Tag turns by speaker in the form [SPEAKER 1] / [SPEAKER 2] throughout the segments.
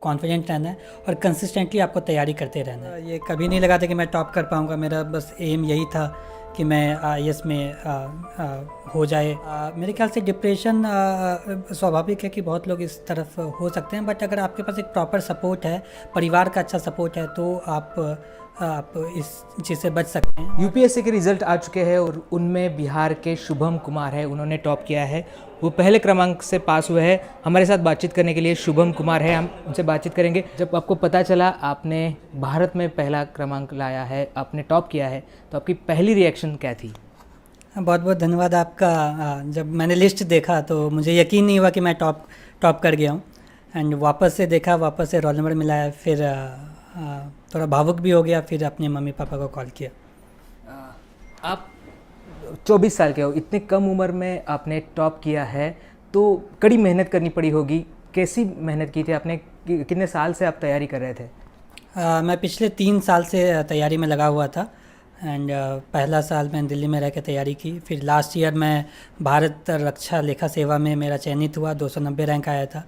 [SPEAKER 1] Confident रहना है और कंसिस्टेंटली आपको तैयारी करते रहना है। ये कभी नहीं लगा था कि मैं टॉप कर पाऊँगा, मेरा बस एम यही था कि मैं आईएएस में हो जाए। मेरे ख्याल से डिप्रेशन स्वाभाविक है कि बहुत लोग इस तरफ हो सकते हैं, बट अगर आपके पास एक प्रॉपर सपोर्ट है, परिवार का अच्छा सपोर्ट है, तो आप इस चीज़ से बच सकते हैं।
[SPEAKER 2] यूपीएससी के रिजल्ट आ चुके हैं और उनमें बिहार के शुभम कुमार है, उन्होंने टॉप किया है, वो पहले क्रमांक से पास हुए हैं। हमारे साथ बातचीत करने के लिए शुभम कुमार है, हम उनसे बातचीत करेंगे। जब आपको पता चला आपने भारत में पहला क्रमांक लाया है, आपने टॉप किया है, तो आपकी पहली रिएक्शन क्या थी?
[SPEAKER 1] बहुत बहुत धन्यवाद आपका। जब मैंने लिस्ट देखा तो मुझे यकीन नहीं हुआ कि मैं टॉप कर गया हूँ। एंड वापस से देखा, वापस से रोल नंबर मिलाया, फिर थोड़ा भावुक भी हो गया, फिर अपने मम्मी पापा को कॉल किया।
[SPEAKER 2] आप 24 साल के हो, इतने कम उम्र में आपने टॉप किया है, तो कड़ी मेहनत करनी पड़ी होगी। कैसी मेहनत की थी आपने? कितने साल से आप तैयारी कर रहे थे?
[SPEAKER 1] मैं पिछले 3 साल से तैयारी में लगा हुआ था। एंड पहला साल मैंने दिल्ली में रह के तैयारी की, फिर लास्ट ईयर मैं भारत रक्षा लेखा सेवा में मेरा चयनित हुआ, 290 रैंक आया था।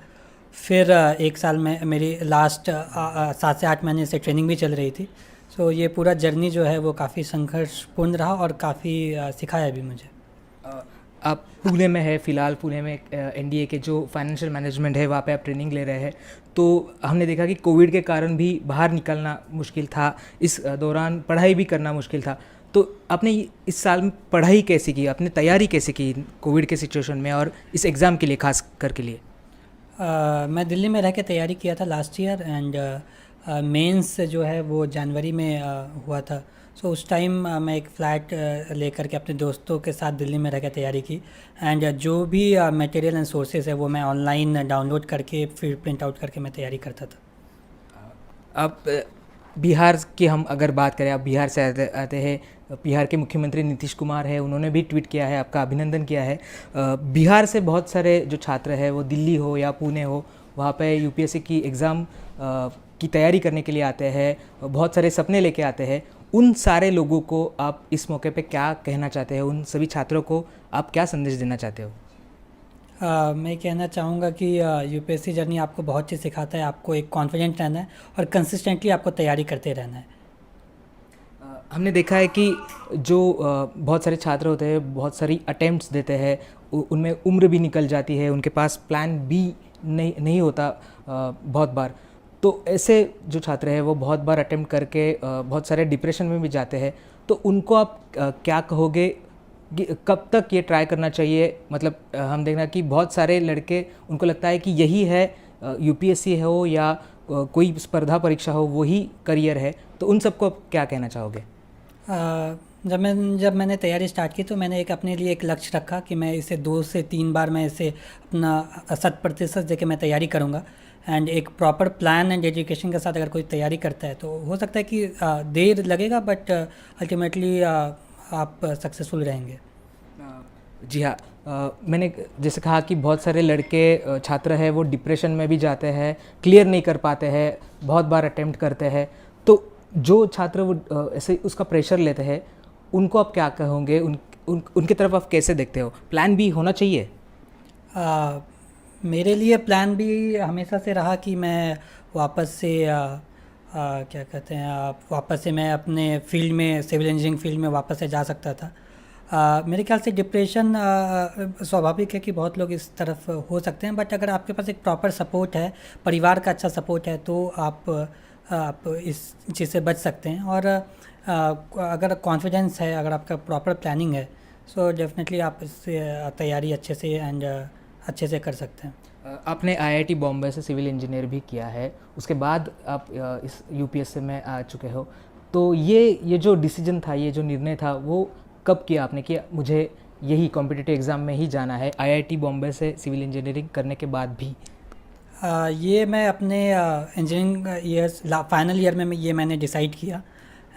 [SPEAKER 1] फिर एक साल में मेरी लास्ट 7 से 8 महीने से ट्रेनिंग भी चल रही थी। सो ये पूरा जर्नी जो है वो काफ़ी संघर्षपूर्ण रहा और काफ़ी सिखाया भी मुझे।
[SPEAKER 2] आप पुणे में है फ़िलहाल, पुणे में एनडीए के जो फाइनेंशियल मैनेजमेंट है वहाँ पे आप ट्रेनिंग ले रहे हैं। तो हमने देखा कि कोविड के कारण भी बाहर निकलना मुश्किल था, इस दौरान पढ़ाई भी करना मुश्किल था। तो आपने इस साल में पढ़ाई कैसे की, आपने तैयारी कैसे की कोविड के सिचुएशन में और इस एग्ज़ाम के लिए खास कर के लिए?
[SPEAKER 1] मैं दिल्ली में रह के तैयारी किया था लास्ट ईयर। एंड मेंस जो है वो जनवरी में हुआ था। सो उस टाइम मैं एक फ़्लैट लेकर के अपने दोस्तों के साथ दिल्ली में रह के तैयारी की। एंड जो भी मटेरियल एंड सोर्सेज है वो मैं ऑनलाइन डाउनलोड करके फिर प्रिंट आउट करके मैं तैयारी करता था।
[SPEAKER 2] आप बिहार की हम अगर बात करें, आप बिहार से आते हैं, बिहार के मुख्यमंत्री नीतीश कुमार है, उन्होंने भी ट्वीट किया है, आपका अभिनंदन किया है। बिहार से बहुत सारे जो छात्र हैं वो दिल्ली हो या पुणे हो, वहाँ पे यूपीएससी की एग्ज़ाम की तैयारी करने के लिए आते हैं, बहुत सारे सपने लेके आते हैं। उन सारे लोगों को आप इस मौके पे क्या कहना चाहते हैं? उन सभी छात्रों को आप क्या संदेश देना चाहते हो?
[SPEAKER 1] मैं कहना चाहूँगा कि यूपीएससी जर्नी आपको बहुत चीज़ सिखाता है। आपको एक कॉन्फिडेंट रहना है और कंसिस्टेंटली आपको तैयारी करते रहना है।
[SPEAKER 2] हमने देखा है कि जो बहुत सारे छात्र होते हैं, बहुत सारी अटेम्प्ट्स देते हैं, उनमें उम्र भी निकल जाती है, उनके पास प्लान बी नहीं होता बहुत बार। तो ऐसे जो छात्र हैं वो बहुत बार अटेम्प्ट करके बहुत सारे डिप्रेशन में भी जाते हैं। तो उनको आप क्या कहोगे कि कब तक ये ट्राई करना चाहिए? मतलब हम देखना कि बहुत सारे लड़के, उनको लगता है कि यही है, यूपीएससी हो या कोई स्पर्धा परीक्षा हो, वही करियर है। तो उन सबको आप क्या कहना चाहोगे?
[SPEAKER 1] जब मैंने तैयारी स्टार्ट की तो मैंने अपने लिए एक लक्ष्य रखा कि मैं इसे 2 से 3 बार मैं इसे अपना 100% देके मैं तैयारी करूँगा। एंड एक प्रॉपर प्लान एंड एजुकेशन के साथ अगर कोई तैयारी करता है तो हो सकता है कि देर लगेगा, बट अल्टीमेटली आप सक्सेसफुल रहेंगे।
[SPEAKER 2] जी हाँ, मैंने जैसे कहा कि बहुत सारे लड़के छात्र हैं वो डिप्रेशन में भी जाते हैं, क्लियर नहीं कर पाते हैं, बहुत बार अटेम्प्ट करते हैं। तो जो छात्र वो ऐसे उसका प्रेशर लेते हैं, उनको आप क्या कहोगे? उनकी तरफ आप कैसे देखते हो? प्लान बी होना चाहिए?
[SPEAKER 1] मेरे लिए प्लान भी हमेशा से रहा कि मैं वापस से क्या कहते हैं, वापस से मैं अपने फील्ड में, सिविल इंजीनियरिंग फील्ड में वापस से जा सकता था। मेरे ख्याल से डिप्रेशन स्वाभाविक है कि बहुत लोग इस तरफ हो सकते हैं, बट अगर आपके पास एक प्रॉपर सपोर्ट है, परिवार का अच्छा सपोर्ट है, तो आप इस चीज़ से बच सकते हैं। और अगर कॉन्फिडेंस है, अगर आपका प्रॉपर प्लानिंग है, सो डेफिनेटली आप इससे तैयारी अच्छे से एंड अच्छे से कर सकते हैं।
[SPEAKER 2] आपने आईआईटी बॉम्बे से सिविल इंजीनियर भी किया है, उसके बाद आप इस यूपीएससी में आ चुके हो। तो ये जो डिसीजन था, ये जो निर्णय था, वो कब किया आपने कि मुझे यही कॉम्पिटिटिव एग्ज़ाम में ही जाना है, आईआईटी बॉम्बे से सिविल इंजीनियरिंग करने के बाद भी?
[SPEAKER 1] ये मैं अपने इंजीनियरिंग ईयर्स फाइनल ईयर में ये मैंने डिसाइड किया।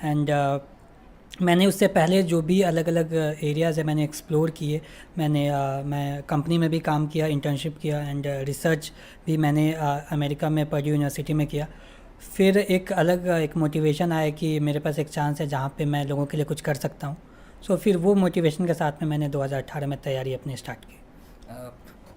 [SPEAKER 1] एंड मैंने उससे पहले जो भी अलग अलग एरियाज़ है मैंने एक्सप्लोर किए। मैं कंपनी में भी काम किया, इंटर्नशिप किया, एंड रिसर्च भी मैंने अमेरिका में पर्ड्यू यूनिवर्सिटी में किया। फिर एक मोटिवेशन आया कि मेरे पास एक चांस है जहाँ पे मैं लोगों के लिए कुछ कर सकता हूँ। सो फिर वो मोटिवेशन के साथ में मैंने 2018 में तैयारी अपनी स्टार्ट की।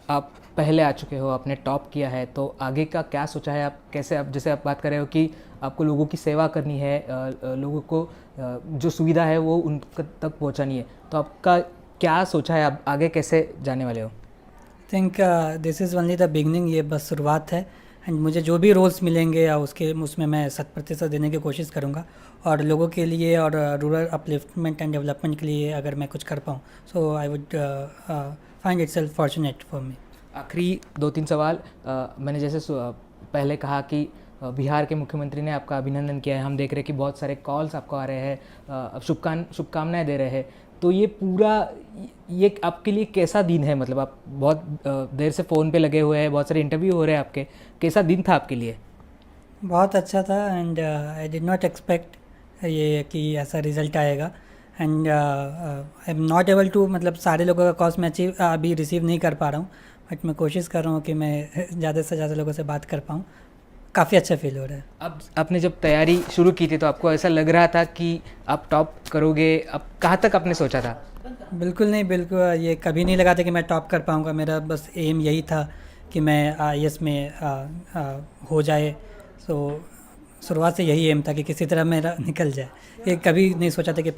[SPEAKER 2] आप पहले आ चुके हो, आपने टॉप किया है, तो आगे का क्या सोचा है? आप कैसे, आप जैसे आप बात कर रहे हो कि आपको लोगों की सेवा करनी है, लोगों को जो सुविधा है वो उन तक पहुंचानी है, तो आपका क्या सोचा है? आप आगे कैसे जाने वाले हो?
[SPEAKER 1] Think this is only the beginning, ये बस शुरुआत है। एंड मुझे जो भी रोल्स मिलेंगे या उसमें मैं 100% देने की कोशिश करूँगा, और लोगों के लिए और रूरल अपलिफ्टमेंट एंड डेवलपमेंट के लिए अगर मैं कुछ कर पाऊँ, so I would find itself fortunate for me.
[SPEAKER 2] आखिरी 2-3 सवाल। मैंने जैसे पहले कहा कि बिहार के मुख्यमंत्री ने आपका अभिनंदन किया है, हम देख रहे हैं कि बहुत सारे कॉल्स आपको आ रहे हैं, शुभकामनाएं दे रहे हैं, तो ये पूरा, ये आपके लिए कैसा दिन है? मतलब आप बहुत देर से फ़ोन पे लगे हुए हैं, बहुत सारे इंटरव्यू हो रहे हैं आपके, कैसा दिन था आपके लिए?
[SPEAKER 1] बहुत अच्छा था, and I did not expect ये कि ऐसा रिज़ल्ट आएगा। And I am not able to, मतलब सारे लोगों का कॉल्स मैं अभी रिसीव नहीं कर पा रहा हूँ, बट मैं कोशिश कर रहा हूँ कि मैं ज़्यादा से ज़्यादा लोगों से बात कर पाऊँ। काफ़ी अच्छा फील हो रहा है।
[SPEAKER 2] अब आपने जब तैयारी शुरू की थी तो आपको ऐसा लग रहा था कि आप टॉप करोगे? अब कहाँ तक आपने सोचा था?
[SPEAKER 1] बिल्कुल नहीं, बिल्कुल ये कभी नहीं लगा था कि मैं टॉप कर पाऊँगा। मेरा बस एम यही था कि मैं IAS में हो जाए। सो शुरुआत से यही एम था कि किसी तरह मेरा निकल जाए। ये कभी नहीं सोचा था कि